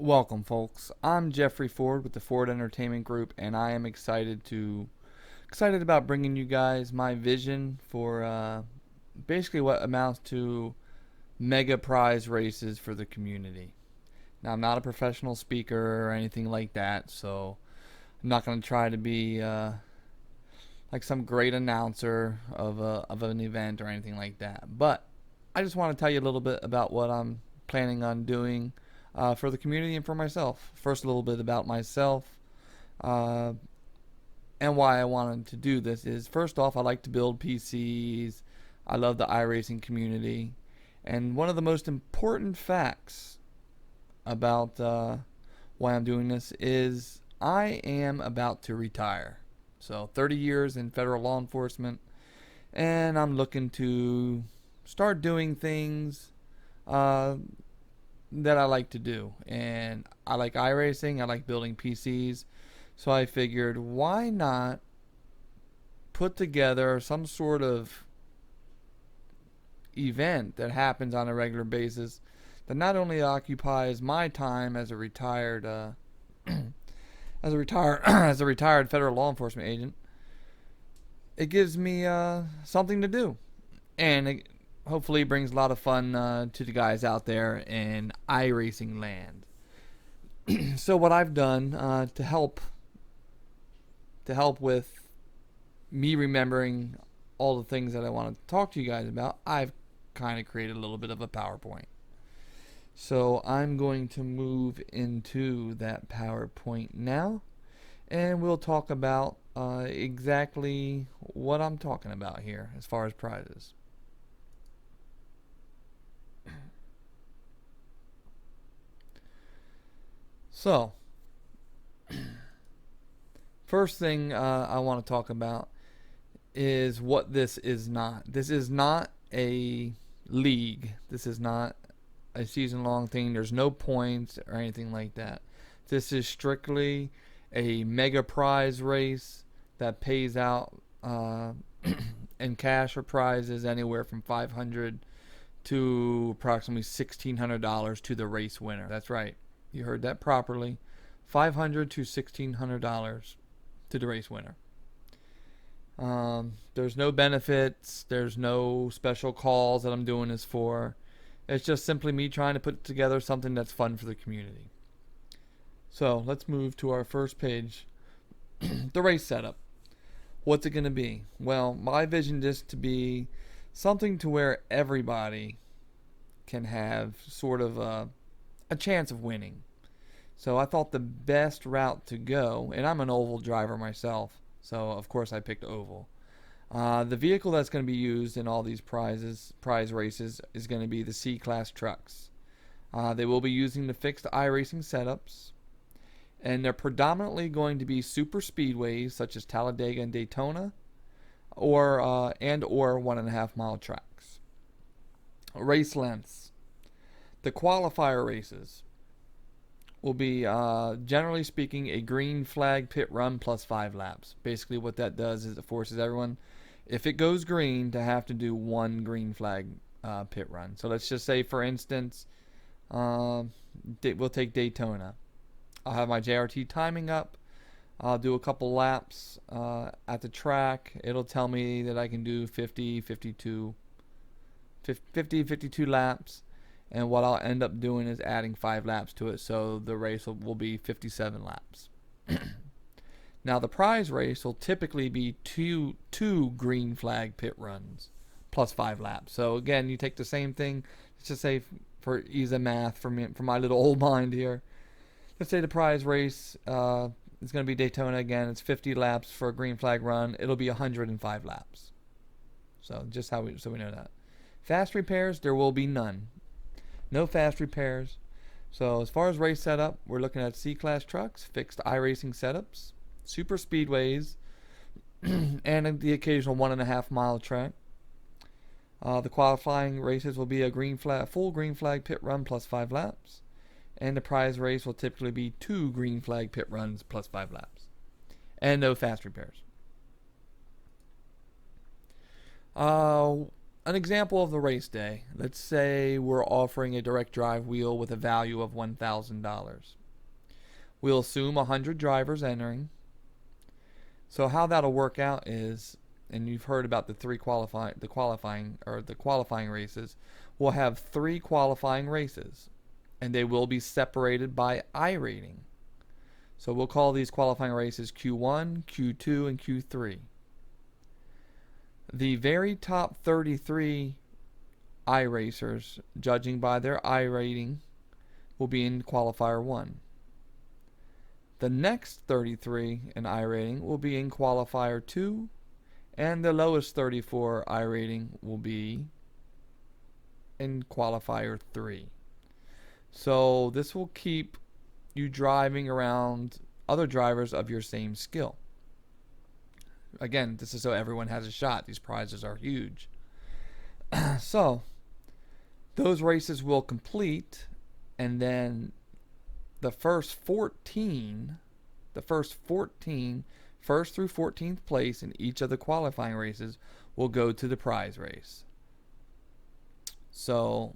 Welcome, folks. I'm Jeffrey Ford with the Ford Entertainment Group, and I am excited about bringing you guys my vision for basically what amounts to mega prize races for the community. Now, I'm not a professional speaker or anything like that, so I'm not going to try to be like some great announcer of an event or anything like that. But I just want to tell you a little bit about what I'm planning on doing for the community and for myself. First, a little bit about myself uh, and why I wanted to do this is first off, I like to build PCs. I love the iRacing community. And one of the most important facts about why I'm doing this is I am about to retire. So 30 years in federal law enforcement, and I'm looking to start doing things uh, that I like to do. And I like iRacing, I like building PCs. So I figured, why not put together some sort of event that happens on a regular basis that not only occupies my time as a retired as a retired federal law enforcement agent, it gives me something to do, and it hopefully brings a lot of fun to the guys out there in iRacing land. So what I've done to help with me remembering all the things that I want to talk to you guys about, I've kind of created a little bit of a PowerPoint. So I'm going to move into that PowerPoint now, and we'll talk about exactly what I'm talking about here as far as prizes. So, first thing I want to talk about is what this is not. This is not a league. This is not a season long thing. There's no points or anything like that. This is strictly a mega prize race that pays out in cash or prizes anywhere from $500 to approximately $1,600 to the race winner. That's right. You heard that properly. $500 to $1,600 to the race winner. There's no benefits. There's no special calls that I'm doing this for. It's just simply me trying to put together something that's fun for the community. So let's move to our first page. The race setup. What's it going to be? Well, my vision is to be something to where everybody can have sort of a chance of winning. So I thought the best route to go, and I'm an oval driver myself, so of course I picked oval. The vehicle that's going to be used in all these prize races is going to be the C-Class trucks. They will be using the fixed iRacing setups, and they're predominantly going to be super speedways such as Talladega and Daytona, or 1.5 mile tracks. Race lengths. The qualifier races will be, generally speaking, a green flag pit run plus 5 laps. Basically what that does is it forces everyone, if it goes green, to have to do one green flag pit run. So let's just say, for instance, we'll take Daytona. I'll have my JRT timing up. I'll do a couple laps at the track. It'll tell me that I can do 52 laps. And what I'll end up doing is adding 5 laps to it, so the race will be 57 laps. Now, the prize race will typically be two green flag pit runs plus 5 laps. So again, you take the same thing. Let's just say, for ease of math, for my little old mind here, let's say the prize race is going to be Daytona again. It's 50 laps for a green flag run. It'll be 105 laps. So just so we know that. Fast repairs, there will be none. No fast repairs. So as far as race setup, we're looking at C-Class trucks, fixed iRacing setups, super speedways, and the occasional 1.5 mile track. The qualifying races will be a full green flag pit run plus 5 laps. And the prize race will typically be 2 green flag pit runs plus 5 laps. And no fast repairs. an example of the race day. Let's say we're offering a direct drive wheel with a value of $1,000. We'll assume 100 drivers entering. So how that'll work out is, and you've heard about the qualifying races. We'll have 3 qualifying races, and they will be separated by I rating. So we'll call these qualifying races Q1, Q2, and Q3. The very top 33 I racers, judging by their I rating, will be in qualifier 1. The next 33 in I rating will be in qualifier 2, and the lowest 34 I rating will be in qualifier 3. So this will keep you driving around other drivers of your same skill. Again, this is so everyone has a shot. These prizes are huge. So those races will complete, and then the first 14, first through 14th place in each of the qualifying races will go to the prize race. So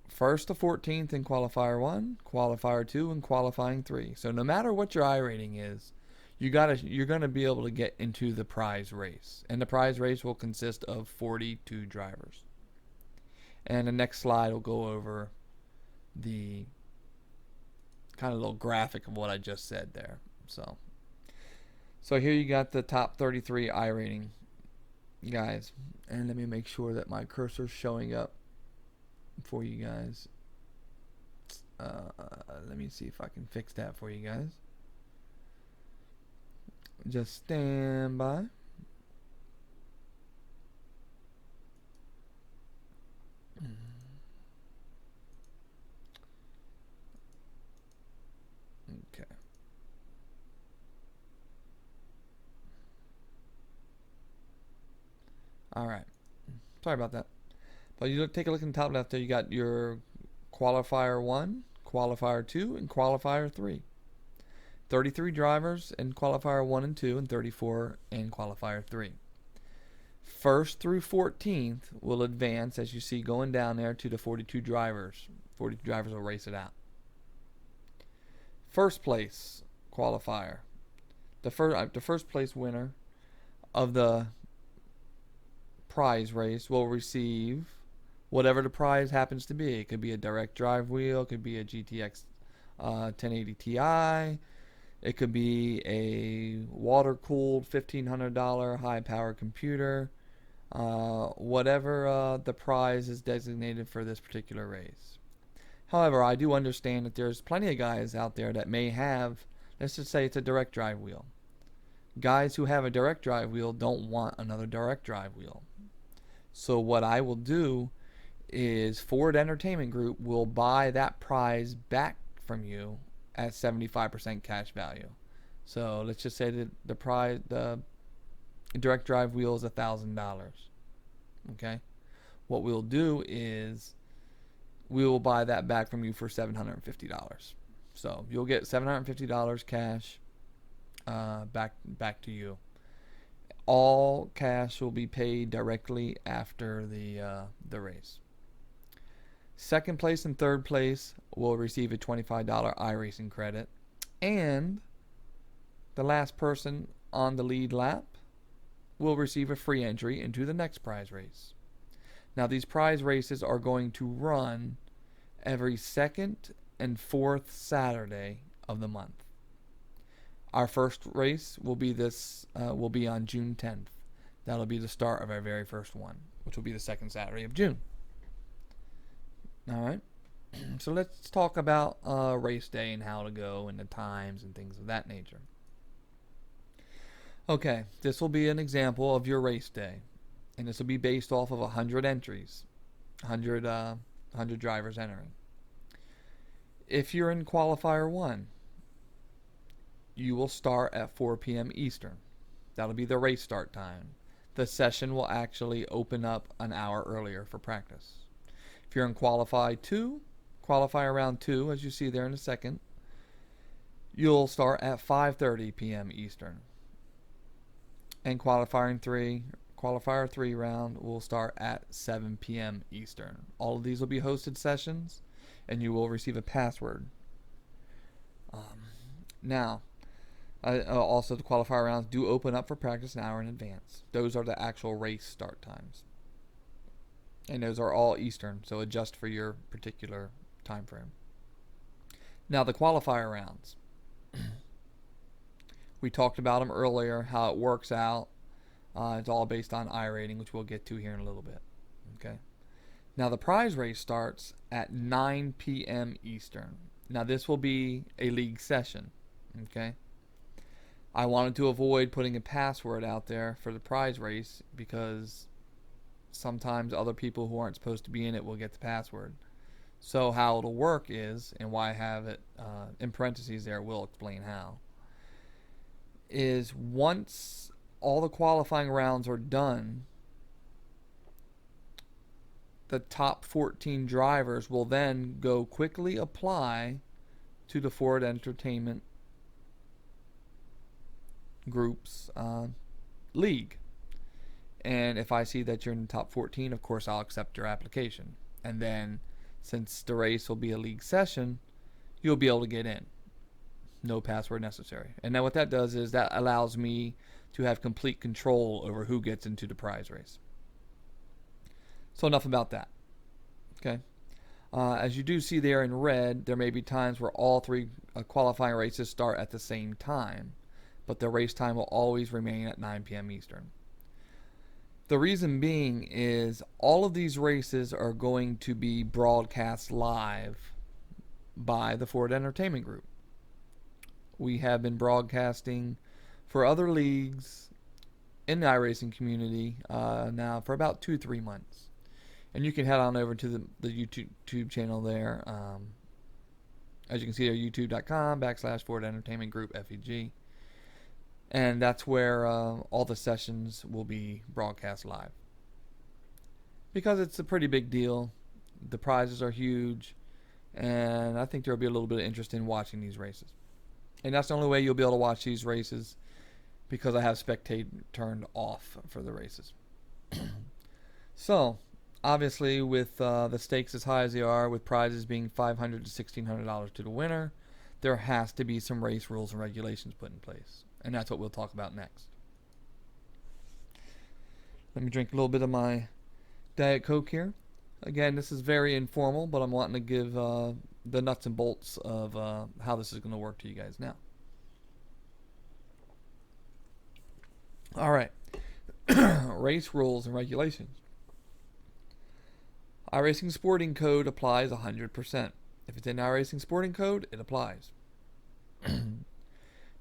first to 14th in qualifier 1, qualifier 2, and qualifying 3. So no matter what your I rating is, you're going to be able to get into the prize race. And the prize race will consist of 42 drivers. And the next slide will go over the kind of little graphic of what I just said there. So here you got the top 33 I rating guys. And let me make sure that my cursor's showing up for you guys. Let me see if I can fix that for you guys. Just stand by. Okay. All right. Sorry about that. But you take a look in the top left there. You got your qualifier 1, qualifier 2, and qualifier 3. 33 drivers in qualifier 1 and 2, and 34 in qualifier 3. First through 14th will advance, as you see going down there, to the 42 drivers. 42 drivers will race it out. First place qualifier. The first place winner of the prize race will receive whatever the prize happens to be. It could be a direct drive wheel, it could be a GTX 1080 Ti, it could be a water-cooled $1,500 high-power computer, whatever the prize is designated for this particular race. However, I do understand that there's plenty of guys out there that may have, let's just say it's a direct drive wheel. Guys who have a direct drive wheel don't want another direct drive wheel. So what I will do is Ford Entertainment Group will buy that prize back from you at 75% cash value. So let's just say that the direct drive wheel is $1,000. Okay, what we'll do is we will buy that back from you for $750. So you'll get $750 cash back to you. All cash will be paid directly after the race. Second place and third place will receive a $25 iRacing credit, and the last person on the lead lap will receive a free entry into the next prize race. Now these prize races are going to run every second and fourth Saturday of the month. Our first race will be on June 10th. That'll be the start of our very first one, which will be the second Saturday of June. All right. So let's talk about race day and how to go and the times and things of that nature. Okay, this will be an example of your race day, and this will be based off of 100 entries, 100 drivers entering. If you're in qualifier 1, you will start at 4 p.m. Eastern. That'll be the race start time. The session will actually open up an hour earlier for practice. If you're in qualifier round 2, as you see there in a second, you'll start at 5:30 p.m. Eastern. And qualifying qualifier 3 round will start at 7 p.m. Eastern. All of these will be hosted sessions, and you will receive a password. Now, also the qualifier rounds do open up for practice an hour in advance. Those are the actual race start times. And those are all Eastern, so adjust for your particular time frame. Now the qualifier rounds. We talked about them earlier, how it works out. It's all based on iRating, which we'll get to here in a little bit. Okay. Now the prize race starts at 9 p.m. Eastern. Now this will be a league session. Okay. I wanted to avoid putting a password out there for the prize race because sometimes other people who aren't supposed to be in it will get the password. So how it'll work is, and why I have it in parentheses there, we'll explain how, is once all the qualifying rounds are done, the top 14 drivers will then go quickly apply to the Ford Entertainment Group's league. And if I see that you're in the top 14, of course I'll accept your application. And then, since the race will be a league session, you'll be able to get in. No password necessary. And then what that does is that allows me to have complete control over who gets into the prize race. So enough about that. Okay. As you do see there in red, there may be times where all three qualifying races start at the same time, but the race time will always remain at 9 p.m. Eastern. The reason being is all of these races are going to be broadcast live by the Ford Entertainment Group. We have been broadcasting for other leagues in the iRacing community now for about 2-3 months. And you can head on over to the YouTube channel there. As you can see there, youtube.com/Ford Entertainment Group FEG. And that's where all the sessions will be broadcast live. Because it's a pretty big deal. The prizes are huge. And I think there will be a little bit of interest in watching these races. And that's the only way you'll be able to watch these races, because I have spectate turned off for the races. So, obviously, with the stakes as high as they are, with prizes being $500 to $1,600 to the winner, there has to be some race rules and regulations put in place. And that's what we'll talk about next. Let me drink a little bit of my Diet Coke here. Again, this is very informal, but I'm wanting to give the nuts and bolts of how this is going to work to you guys now. All right. Race rules and regulations. iRacing Sporting Code applies 100%. If it's in iRacing Sporting Code, it applies.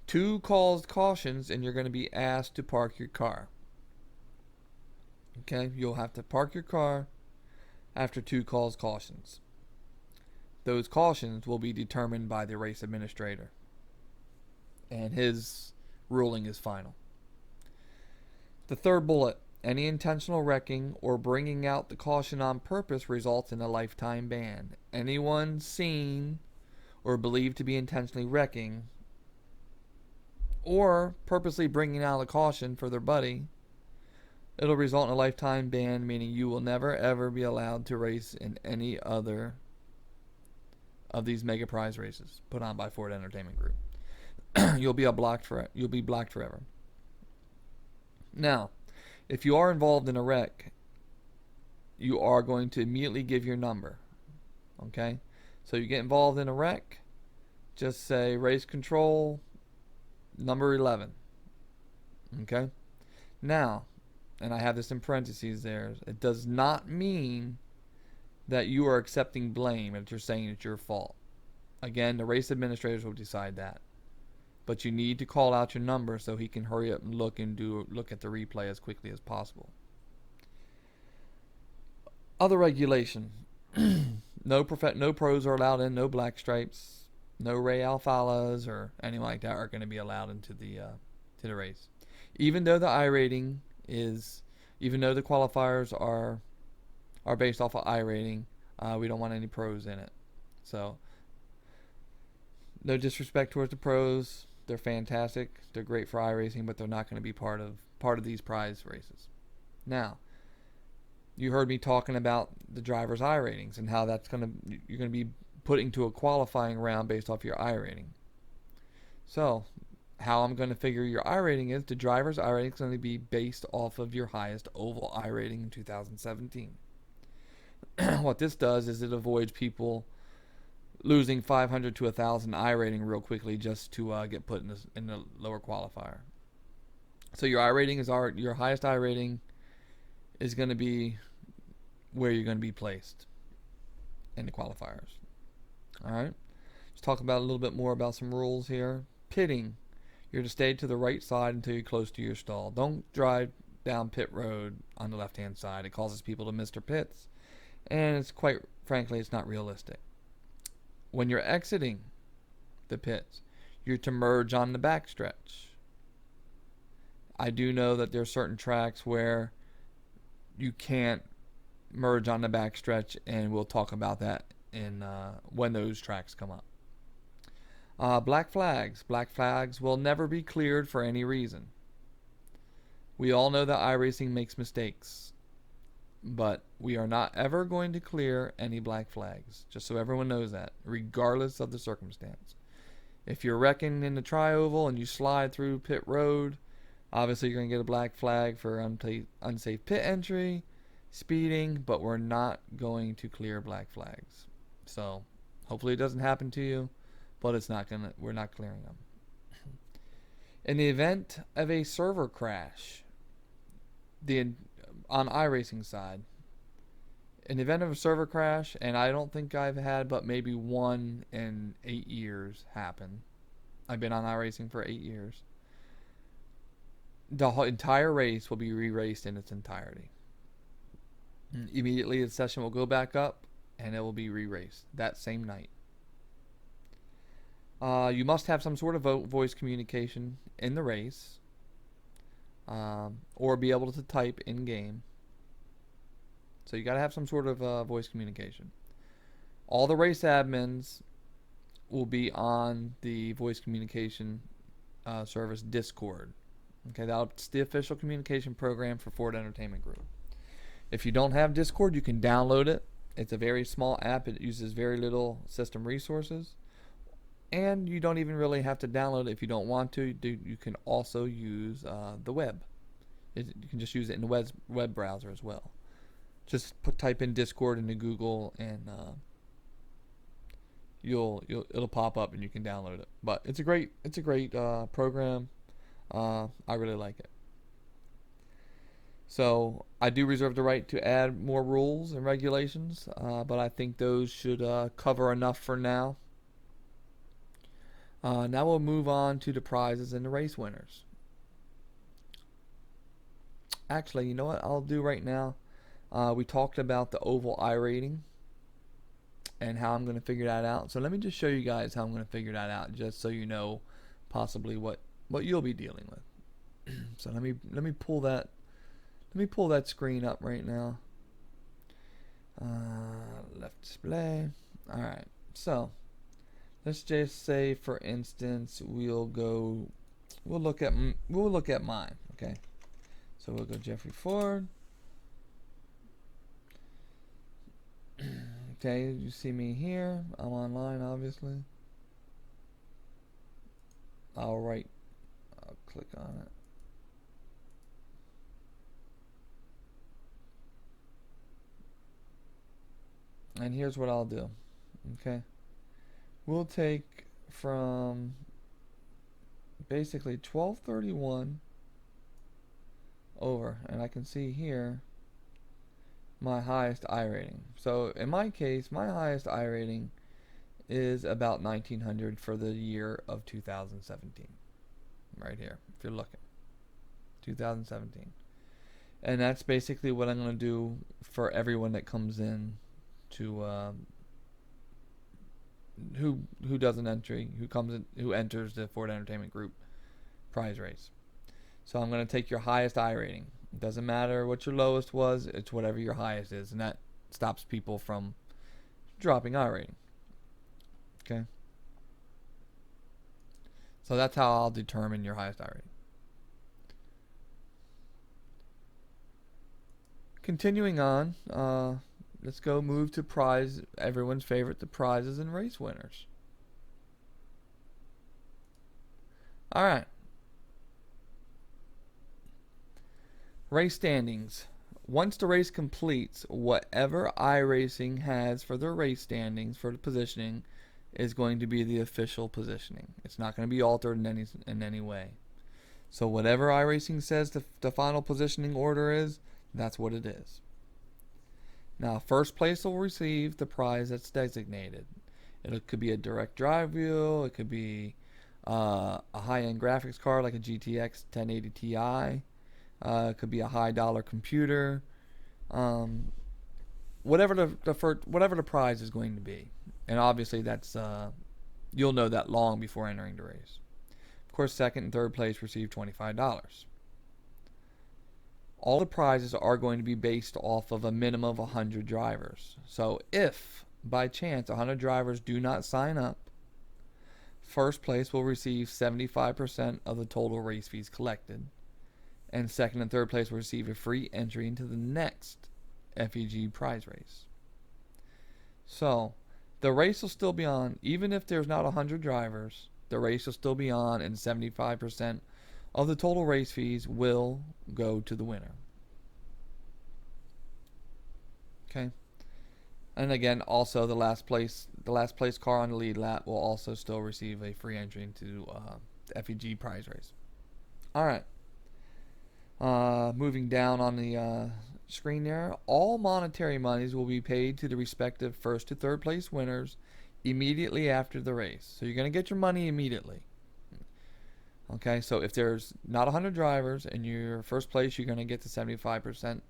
2 caused cautions, and you're going to be asked to park your car. Okay, you'll have to park your car after 2 caused cautions. Those cautions will be determined by the race administrator, and his ruling is final. The third bullet: any intentional wrecking or bringing out the caution on purpose results in a lifetime ban. Anyone seen or believed to be intentionally wrecking or purposely bringing out a caution for their buddy, it'll result in a lifetime ban, meaning you will never ever be allowed to race in any other of these mega prize races put on by Ford Entertainment Group. You'll be blocked forever. Now, if you are involved in a wreck, you are going to immediately give your number. Okay? So you get involved in a wreck, just say race control number 11. Okay? Now, and I have this in parentheses there, it does not mean that you are accepting blame if you're saying it's your fault. Again, the race administrators will decide that. But you need to call out your number so he can hurry up and look at the replay as quickly as possible. Other regulation. No pros are allowed in, no black stripes, no Ray Alfalas or anything like that are going to be allowed into the race. Even though the iRating even though the qualifiers are based off of iRating, we don't want any pros in it. So, no disrespect towards the pros. They're fantastic. They're great for iRacing, but they're not going to be part of these prize races. Now, you heard me talking about the driver's I ratings and how you're gonna be put into a qualifying round based off your I rating. So, how I'm going to figure your I rating is the driver's I rating is going to be based off of your highest oval I rating in 2017. What this does is it avoids people losing 500 to 1,000 I rating real quickly just to get put in the lower qualifier. So your I rating is your highest I rating is going to be where you're going to be placed in the qualifiers. All right. Let's talk about a little bit more about some rules here. Pitting. You're to stay to the right side until you're close to your stall. Don't drive down pit road on the left-hand side. It causes people to miss their pits, and it's quite frankly, it's not realistic. When you're exiting the pits, you're to merge on the backstretch. I do know that there are certain tracks where you can't merge on the backstretch, and we'll talk about that in when those tracks come up. Black flags. Black flags will never be cleared for any reason. We all know that iRacing makes mistakes, but we are not ever going to clear any black flags, just so everyone knows that, regardless of the circumstance. If you're wrecking in the tri-oval and you slide through pit road, obviously you're going to get a black flag for unsafe pit entry, speeding, but we're not going to clear black flags. So hopefully it doesn't happen to you, but we're not clearing them. In the event of a server crash, on iRacing side, in the event of a server crash, and I don't think I've had but maybe one in 8 years happen. I've been on iRacing for 8 years. The entire race will be re-raced in its entirety. Immediately the session will go back up and it will be re-raced that same night. You must have some sort of voice communication in the race, or be able to type in game. So you got to have some sort of voice communication. All the race admins will be on the voice communication service Discord. Okay, that's the official communication program for Ford Entertainment Group. If you don't have Discord, you can download it. It's a very small app. It uses very little system resources. And you don't even really have to download it if you don't want to. You can also use the web. You can just use it in the web browser as well. Just type in Discord into Google, and it'll pop up, and you can download it. But it's a great program. I really like it. So I do reserve the right to add more rules and regulations, but I think those should cover enough for now. Now we'll move on to the prizes and the race winners. Actually, you know what I'll do right now? We talked about the oval I rating and how I'm going to figure that out. So let me just show you guys how I'm going to figure that out, just so you know possibly what you'll be dealing with. So let me pull that screen up right now. Left display. All right. So let's just say, for instance, we'll look at mine. Okay. So we'll go Jeffery Ford. Okay, you see me here. I'm online, obviously. I'll click on it. And here's what I'll do. Okay. We'll take from basically 1231 over, and I can see here my highest I rating. So in my case, my highest I rating is about 1900 for the year of 2017. Right here, if you're looking. 2017. And that's basically what I'm going to do for everyone that comes in to who does an entry, who enters the Ford Entertainment Group prize race. So I'm going to take your highest I rating. It doesn't matter what your lowest was, it's whatever your highest is, and that stops people from dropping I rating. Okay? So that's how I'll determine your highest I rating. Continuing on, let's go move to prize, everyone's favorite, the prizes and race winners. All right. Race standings. Once the race completes, whatever iRacing has for their race standings for the positioning is going to be the official positioning. It's not going to be altered in any way. So whatever iRacing says the final positioning order is, that's what it is. Now, first place will receive the prize that's designated. It could be a direct drive wheel. It could be a high-end graphics card like a GTX 1080 Ti. It could be a high-dollar computer. Whatever the prize is going to be, and obviously that's you'll know that long before entering the race. Of course, second and third place receive $25. All the prizes are going to be based off of a minimum of 100 drivers. So if, by chance, 100 drivers do not sign up, first place will receive 75% of the total race fees collected, and second and third place will receive a free entry into the next FEG prize race. So, the race will still be on, even if there's not 100 drivers, the race will still be on, and 75% of the total race fees will go to the winner. Okay. And again, also the last place car on the lead lap will also still receive a free entry into the FEG prize race. All right. Moving down on the screen there, all monetary monies will be paid to the respective first to third place winners immediately after the race. So you're going to get your money immediately. Okay, so if there's not 100 drivers and you're first place, you're going to get the 75%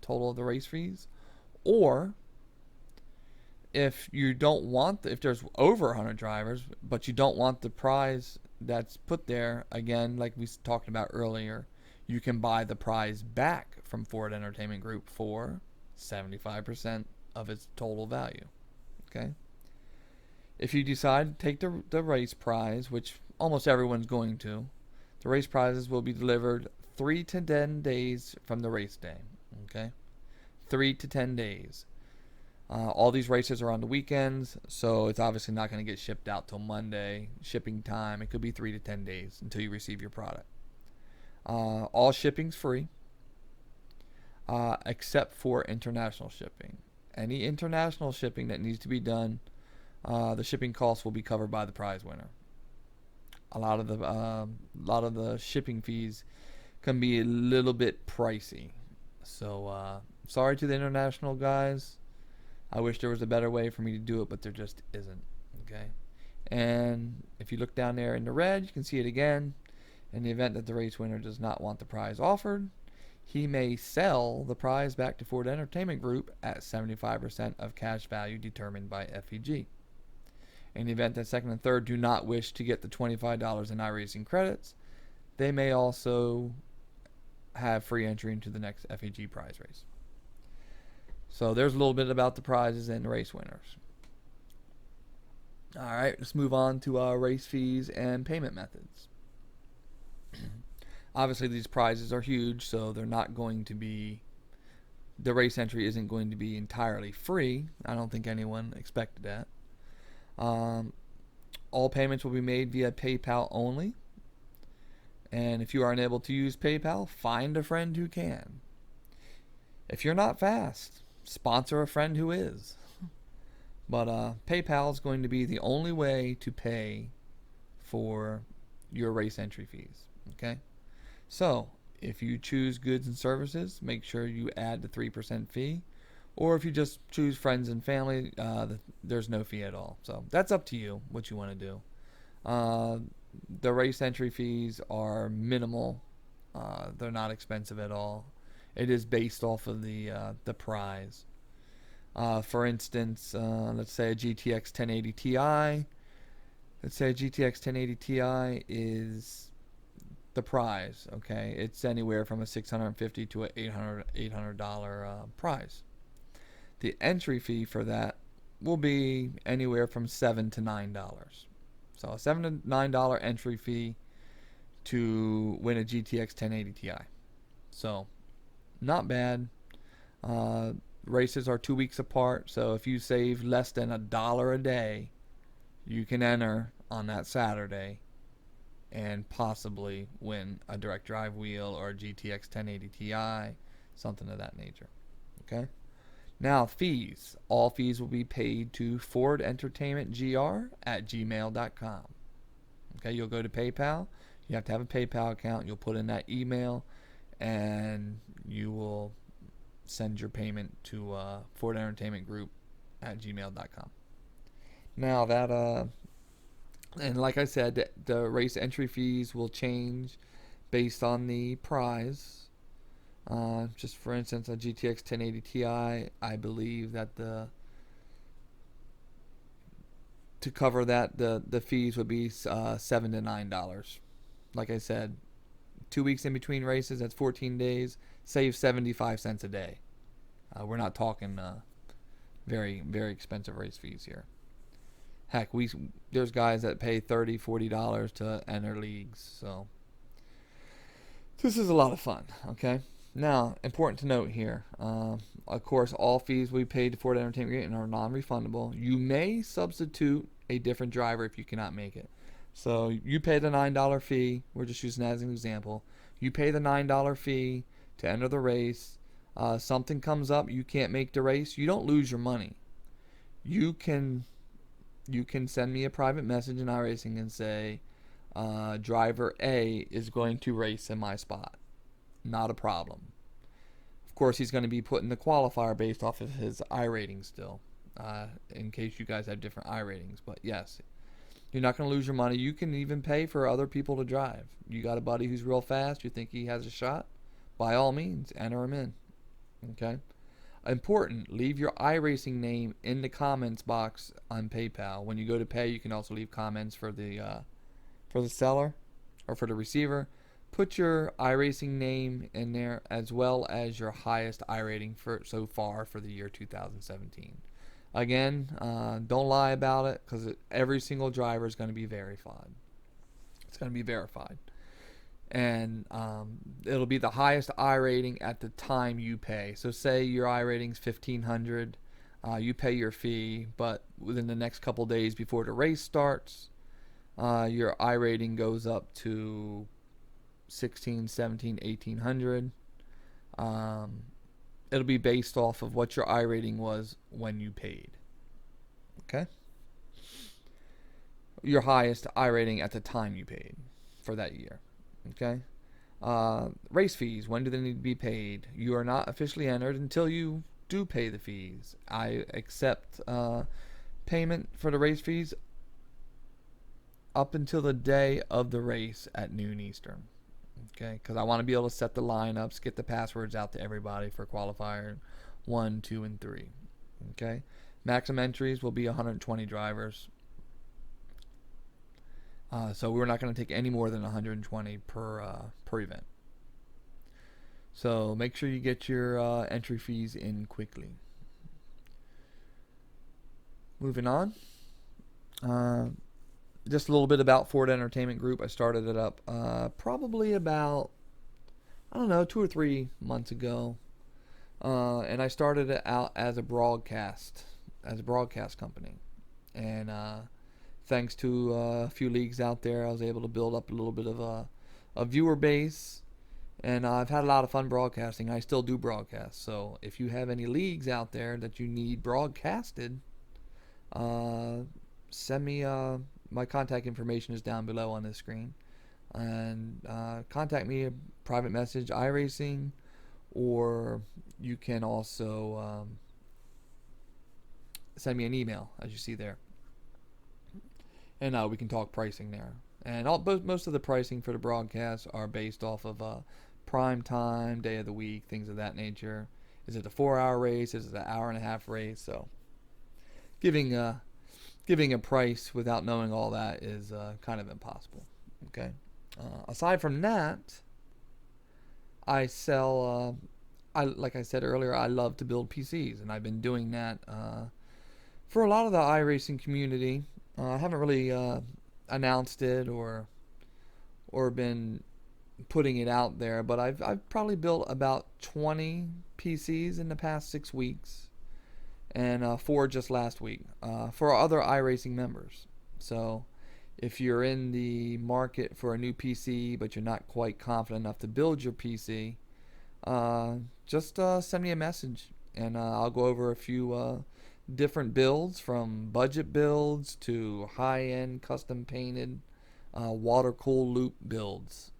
total of the race fees. Or if you don't want, if there's over 100 drivers, but you don't want the prize that's put there, again, like we talked about earlier, you can buy the prize back from Ford Entertainment Group for 75% of its total value. Okay? If you decide to take the race prize, which almost everyone's going to, the race prizes will be delivered 3 to 10 days from the race day. Okay? 3 to 10 days. All these races are on the weekends, so it's obviously not going to get shipped out till Monday. Shipping time, it could be 3 to 10 days until you receive your product. All shipping's free, except for international shipping. Any international shipping that needs to be done, the shipping costs will be covered by the prize winner. A lot of the shipping fees can be a little bit pricey. So sorry to the international guys. I wish there was a better way for me to do it, but there just isn't. Okay. And if you look down there in the red, you can see it again. In the event that the race winner does not want the prize offered, he may sell the prize back to Ford Entertainment Group at 75% of cash value determined by FEG. In the event that second and third do not wish to get the $25 in iRacing credits, they may also have free entry into the next FEG prize race. So there's a little bit about the prizes and the race winners. All right, let's move on to race fees and payment methods. Obviously, these prizes are huge, so they're not going to be, the race entry isn't going to be entirely free. I don't think anyone expected that. All payments will be made via PayPal only. And if you are unable to use PayPal, find a friend who can. If you're not fast, sponsor a friend who is. But PayPal is going to be the only way to pay for your race entry fees. Okay? So, if you choose goods and services, make sure you add the 3% fee. Or if you just choose friends and family, there's no fee at all. So, that's up to you what you want to do. The race entry fees are minimal. They're not expensive at all. It is based off of the prize. For instance, let's say a GTX 1080 Ti. Let's say a GTX 1080 Ti is the prize. Okay, it's anywhere from a $650 to a $800 prize. The entry fee for that will be anywhere from $7 to $9. So a $7 to $9 entry fee to win a GTX 1080 Ti. So not bad. Uh, Races are 2 weeks apart, so if you save less than $1 a day, you can enter on that Saturday and possibly win a direct drive wheel or a GTX 1080 Ti, something of that nature. Okay? Now, fees. All fees will be paid to FordEntertainmentGr at gmail.com. Okay, you'll go to PayPal. You have to have a PayPal account. You'll put in that email, and you will send your payment to Ford Entertainment Group at gmail.com. Now that and like I said, the race entry fees will change based on the prize. Just for instance, a GTX 1080 Ti, I believe that to cover that the fees would be $7 to $9. Like I said, 2 weeks in between races, that's 14 days. Save 75 cents a day. We're not talking very very expensive race fees here. Heck, there's guys that pay $30, $40 to enter leagues. So this is a lot of fun. Okay. Now, important to note here. Of course, all fees we paid to Ford Entertainment are non-refundable. You may substitute a different driver if you cannot make it. So you pay the $9 fee. We're just using that as an example. You pay the $9 fee to enter the race. Something comes up, you can't make the race. You don't lose your money. You can send me a private message in Iracing and say, driver A is going to race in my spot. Not a problem. Of course, he's going to be put in the qualifier based off of his I rating still, in case you guys have different I ratings. But yes, you're not going to lose your money. You can even pay for other people to drive. You got a buddy who's real fast, you think he has a shot? By all means, enter him in. Okay? Important, leave your iRacing name in the comments box on PayPal. When you go to pay, you can also leave comments for the seller or for the receiver. Put your iRacing name in there as well as your highest iRating for so far for the year 2017. Again, don't lie about it, because every single driver is going to be verified. It's going to be verified. And it'll be the highest I rating at the time you pay. So say your I rating's 1500, you pay your fee, but within the next couple days before the race starts, your I rating goes up to 16, 17, 1800. It'll be based off of what your I rating was when you paid. Okay? Your highest I rating at the time you paid for that year. Okay? Race fees, when do they need to be paid? You are not officially entered until you do pay the fees. I accept payment for the race fees up until the day of the race at noon Eastern. Okay? Because I want to be able to set the lineups, get the passwords out to everybody for qualifier 1, 2, and 3. Okay? Maximum entries will be 120 drivers. So we're not going to take any more than 120 per event. So make sure you get your entry fees in quickly. Moving on. Just a little bit about Ford Entertainment Group. I started it up probably about, 2 or 3 months ago. And I started it out as a broadcast company. And thanks to a few leagues out there, I was able to build up a little bit of a viewer base. And I've had a lot of fun broadcasting. I still do broadcast. So if you have any leagues out there that you need broadcasted, send me. My contact information is down below on this screen. And contact me, a private message, Iracing, or you can also send me an email, as you see there. And we can talk pricing there. And most of the pricing for the broadcasts are based off of prime time, day of the week, things of that nature. Is it a 4-hour race? Is it an hour and a half race? So giving a price without knowing all that is kind of impossible. Okay. Aside from that, I sell. Like I said earlier, I love to build PCs, and I've been doing that for a lot of the iRacing community. I haven't really announced it or been putting it out there, but I've probably built about 20 PCs in the past 6 weeks, and 4 just last week for other iRacing members. So if you're in the market for a new PC but you're not quite confident enough to build your PC, just send me a message, and I'll go over a few different builds, from budget builds to high-end custom painted water cooled loop builds.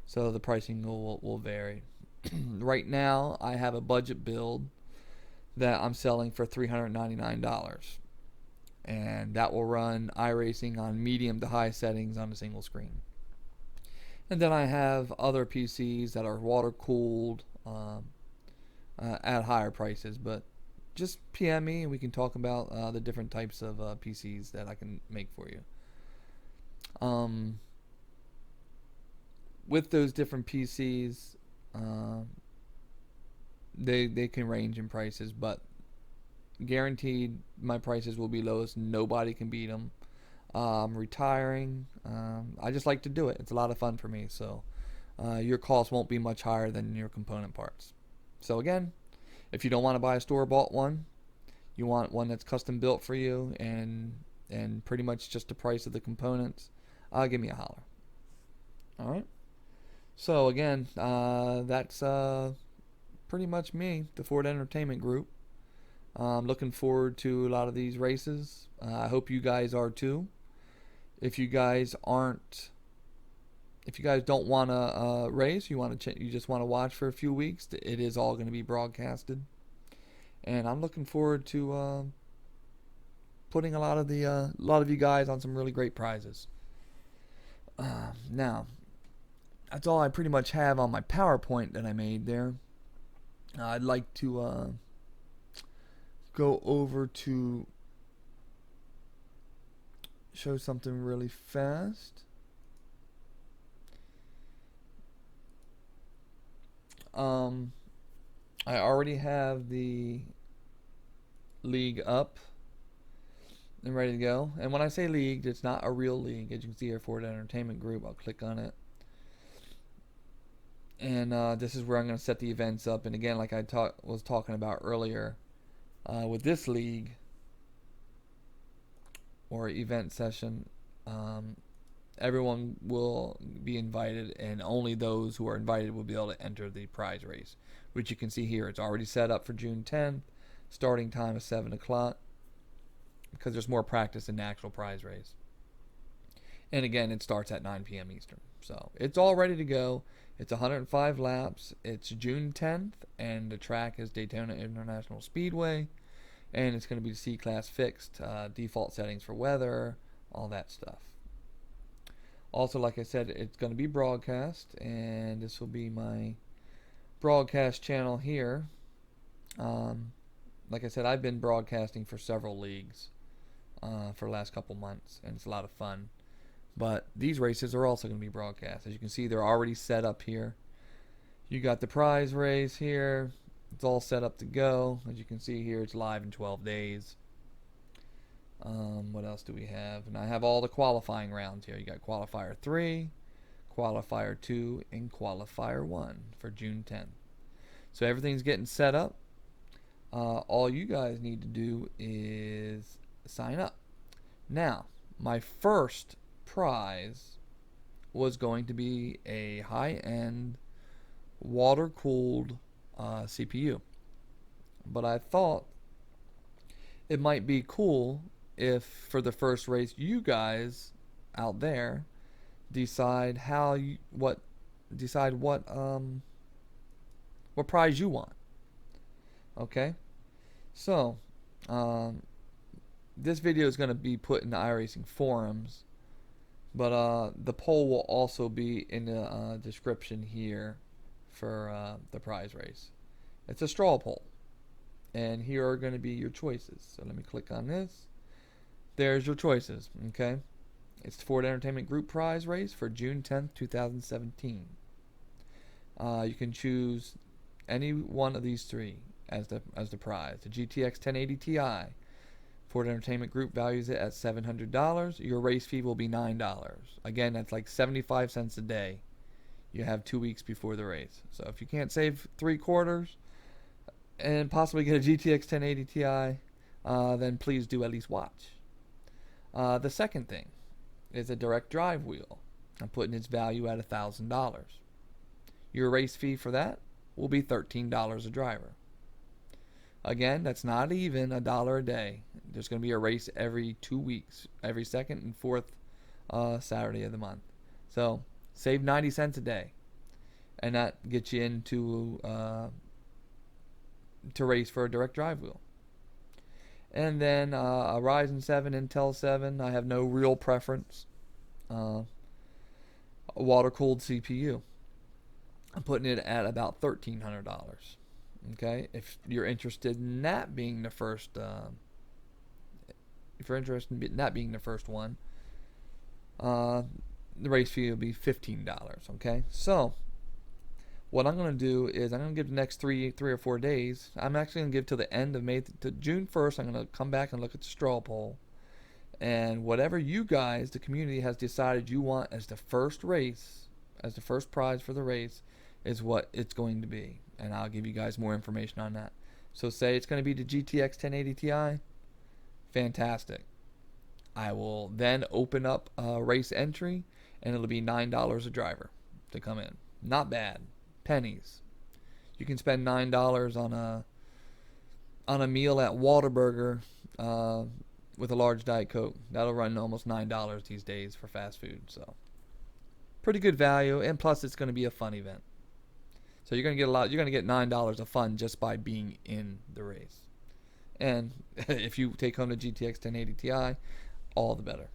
So the pricing will vary. Right now, I have a budget build that I'm selling for $399, and that will run iRacing on medium to high settings on a single screen. And then I have other PCs that are water cooled at higher prices, but just PM me and we can talk about the different types of PCs that I can make for you. With those different PCs, they can range in prices, but guaranteed my prices will be lowest. Nobody can beat them. I'm retiring. I just like to do it. It's a lot of fun for me. So your cost won't be much higher than your component parts. So again, if you don't want to buy a store-bought one, you want one that's custom built for you and pretty much just the price of the components, give me a holler. All right. So again, that's pretty much me, the Ford Entertainment Group. I'm looking forward to a lot of these races. I hope you guys are too. If you guys don't want to race, you just want to watch for a few weeks, it is all going to be broadcasted. And I'm looking forward to putting a lot of you guys on some really great prizes. Now, that's all I pretty much have on my PowerPoint that I made there. I'd like to go over to show something really fast. I already have the league up and ready to go. And when I say league, it's not a real league. As you can see here, Ford Entertainment Group. I'll click on it. And this is where I'm going to set the events up. And again, like I was talking about earlier, with this league or event session, everyone will be invited, and only those who are invited will be able to enter the prize race, which you can see here. It's already set up for June 10th. Starting time is 7 o'clock because there's more practice in the actual prize race. And again, it starts at 9 p.m. Eastern. So it's all ready to go. It's 105 laps. It's June 10th, and the track is Daytona International Speedway. And it's going to be C-Class fixed, default settings for weather, all that stuff. Also, like I said, it's going to be broadcast, and this will be my broadcast channel here. Like I said, I've been broadcasting for several leagues for the last couple months, and it's a lot of fun. But these races are also going to be broadcast. As you can see, they're already set up here. You got the prize race here. It's all set up to go. As you can see here, it's live in 12 days. What else do we have? And I have all the qualifying rounds here. You got qualifier 3, qualifier 2, and qualifier 1 for June 10th. So everything's getting set up. All you guys need to do is sign up. Now, my first prize was going to be a high-end water-cooled CPU. But I thought it might be cool if for the first race you guys out there decide what prize you want. Okay? So, this video is going to be put in the iRacing forums, but the poll will also be in the description here for the prize race. It's a straw poll, and here are going to be your choices. So let me click on this. There's your choices. Okay, it's the Ford Entertainment Group prize race for June 10th, 2017. You can choose any one of these three as the prize. The GTX 1080 Ti. Ford Entertainment Group values it at $700. Your race fee will be $9. Again, that's like 75 cents a day you have 2 weeks before the race. So if you can't save 3/4 and possibly get a GTX 1080 Ti, then please do at least watch. The second thing is a direct drive wheel. I'm putting its value at $1,000. Your race fee for that will be $13 a driver. Again, that's not even $1 a day. There's going to be a race every 2 weeks, every second and fourth Saturday of the month. So save 90 cents a day, and that gets you into to race for a direct drive wheel. And then a Ryzen 7, Intel 7. I have no real preference. A water-cooled CPU. I'm putting it at about $1,300. Okay, if you're interested in that being the first, if you're interested in that being the first one, the race fee will be $15. Okay, so what I'm going to do is I'm going to give the next three or 4 days. I'm actually going to give till the end of May, to June 1st. I'm going to come back and look at the straw poll, and whatever you guys, the community, has decided you want as the first race, as the first prize for the race, is what it's going to be. And I'll give you guys more information on that. So say it's going to be the GTX 1080 Ti. Fantastic. I will then open up a race entry, and it'll be $9 a driver to come in. Not bad. Pennies. You can spend $9 on a meal at Whataburger with a large Diet Coke. That'll run almost $9 these days for fast food. So pretty good value, and plus it's going to be a fun event. So you're going to get you're going to get $9 of fun just by being in the race. And if you take home the GTX 1080 Ti, all the better.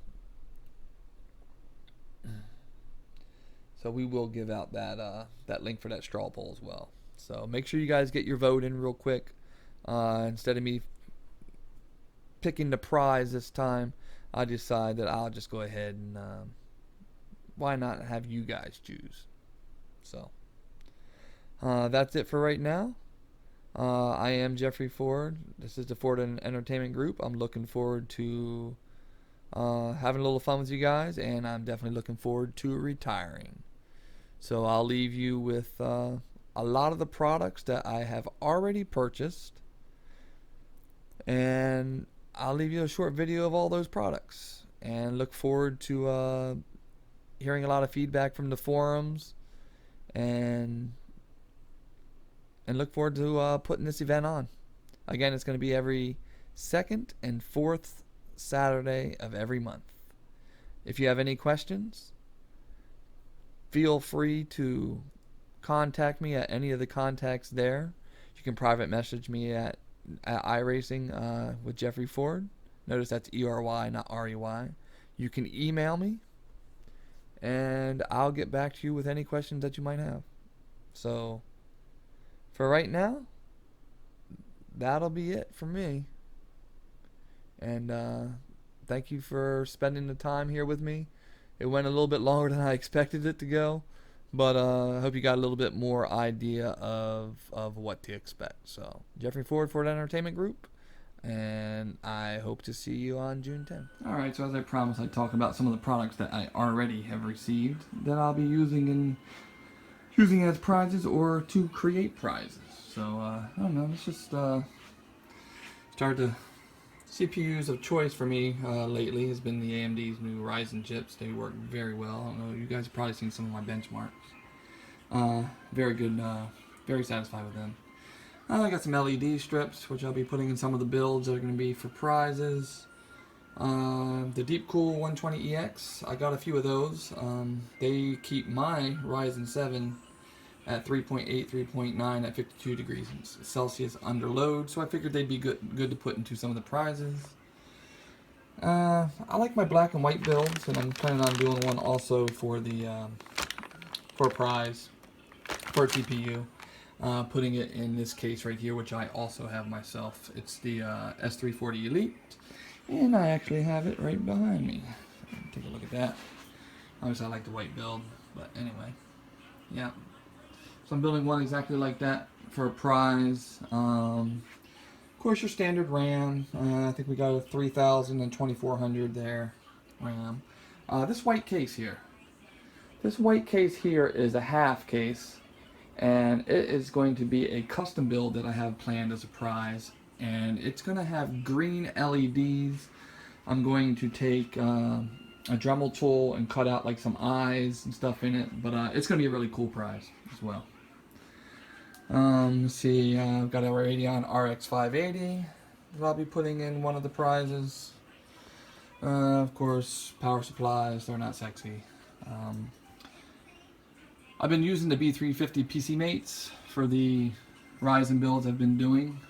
So we will give out that link for that straw poll as well. So make sure you guys get your vote in real quick. Instead of me picking the prize this time, I decide that I'll just go ahead and why not have you guys choose. So that's it for right now. I am Jeffrey Ford. This is the Ford Entertainment Group. I'm looking forward to having a little fun with you guys, and I'm definitely looking forward to retiring. So I'll leave you with a lot of the products that I have already purchased, and I'll leave you a short video of all those products, and look forward to hearing a lot of feedback from the forums, and look forward to putting this event on. Again, it's going to be every second and fourth Saturday of every month. If you have any questions, feel free to contact me at any of the contacts there. You can private message me at Iracing with Jeffery Ford. Notice that's E-R-Y, not R-E-Y. You can email me, and I'll get back to you with any questions that you might have. So for right now, that'll be it for me. And thank you for spending the time here with me. It went a little bit longer than I expected it to go, but I hope you got a little bit more idea of what to expect. So, Jeffery Ford, Ford Entertainment Group, and I hope to see you on June 10th. Alright, so as I promised, I'd talk about some of the products that I already have received that I'll be using as prizes or to create prizes. So, I don't know, let's just start the CPUs of choice for me lately has been the AMD's new Ryzen chips. They work very well. I don't know, you guys have probably seen some of my benchmarks. Very good, very satisfied with them. I got some LED strips, which I'll be putting in some of the builds that are going to be for prizes. The Deep Cool 120EX, I got a few of those. They keep my Ryzen 7 at 3.8, 3.9 at 52 degrees Celsius under load, so I figured they'd be good to put into some of the prizes. I like my black and white builds, and I'm planning on doing one also for the for a prize for a TPU. Putting it in this case right here, which I also have myself. It's the S340 Elite, and I actually have it right behind me. Take a look at that. Obviously I like the white build, but anyway, yeah. So I'm building one exactly like that for a prize. Of course, your standard RAM. I think we got a 3000 and 2400 there RAM. This white case here. This white case here is a half case, and it is going to be a custom build that I have planned as a prize, and it's going to have green LEDs. I'm going to take a Dremel tool and cut out like some eyes and stuff in it, but it's going to be a really cool prize as well. Let's see, I've got a Radeon RX 580 that I'll be putting in one of the prizes. Of course, power supplies, they're not sexy. I've been using the B350 PC Mates for the Ryzen builds I've been doing.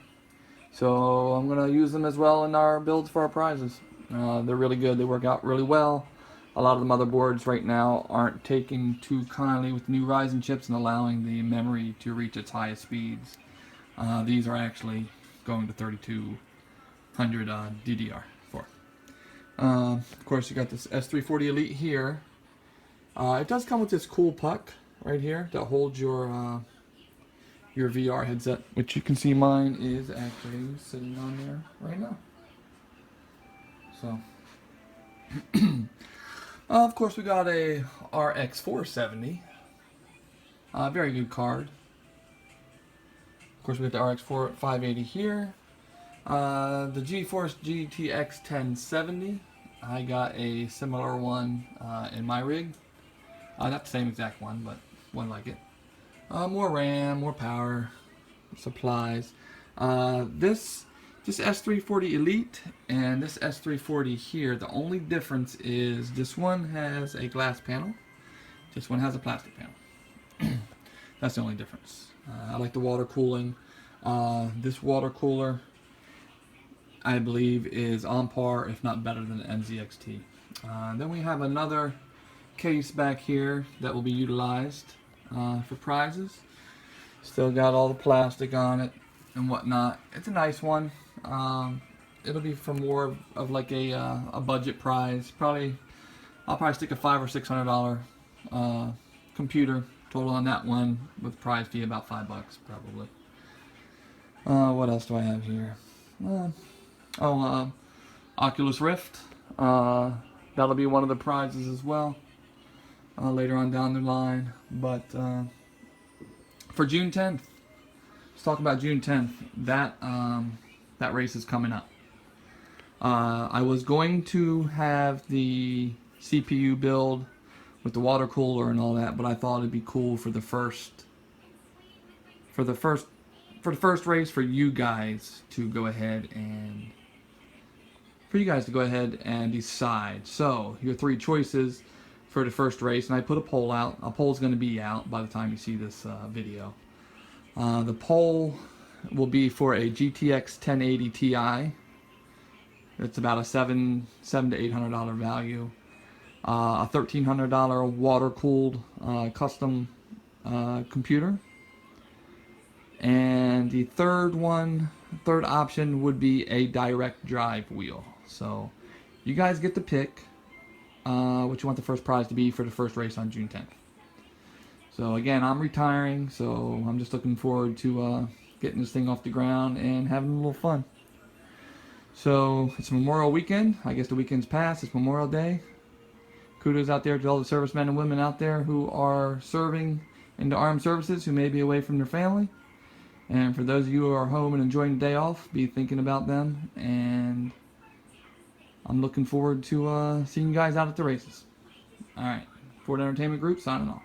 So I'm going to use them as well in our builds for our prizes. They're really good, they work out really well. A lot of the motherboards right now aren't taking too kindly with the new Ryzen chips and allowing the memory to reach its highest speeds. These are actually going to 3200 DDR4. Of course, you got this S340 Elite here. It does come with this cool puck right here that holds your VR headset, which you can see mine is actually sitting on there right now. So, of course, we got a RX 470. Very good card. Of course, we got the RX 580 here. The GeForce GTX 1070. I got a similar one in my rig. Not the same exact one, but one like it. More RAM, more power, supplies. This S340 Elite and this S340 here, the only difference is this one has a glass panel. This one has a plastic panel. That's the only difference. I like the water cooling. This water cooler, I believe, is on par, if not better, than the NZXT. Then we have another case back here that will be utilized for prizes. Still got all the plastic on it and whatnot. It's a nice one. It'll be for more of like a budget prize. I'll probably stick a $500 or $600 computer total on that one, with prize fee about $5 probably. What else do I have here? Oculus Rift. That'll be one of the prizes as well later on down the line. But for June 10th, let's talk about June 10th. That race is coming up. I was going to have the CPU build with the water cooler and all that, but I thought it'd be cool for the first race for you guys to go ahead and decide. So your three choices for the first race, and I put a poll out. A poll's going to be out by the time you see this video. The poll will be for a GTX 1080 Ti. It's about a $700 to $800 value. A $1,300 water-cooled custom computer. And the third option would be a direct drive wheel. So you guys get to pick what you want the first prize to be for the first race on June 10th. So again, I'm retiring, so I'm just looking forward to getting this thing off the ground and having a little fun. So it's Memorial Weekend. I guess the weekend's passed. It's Memorial Day. Kudos out there to all the servicemen and women out there who are serving in the armed services, who may be away from their family. And for those of you who are home and enjoying the day off, be thinking about them. And I'm looking forward to seeing you guys out at the races. Alright, Ford Entertainment Group signing off.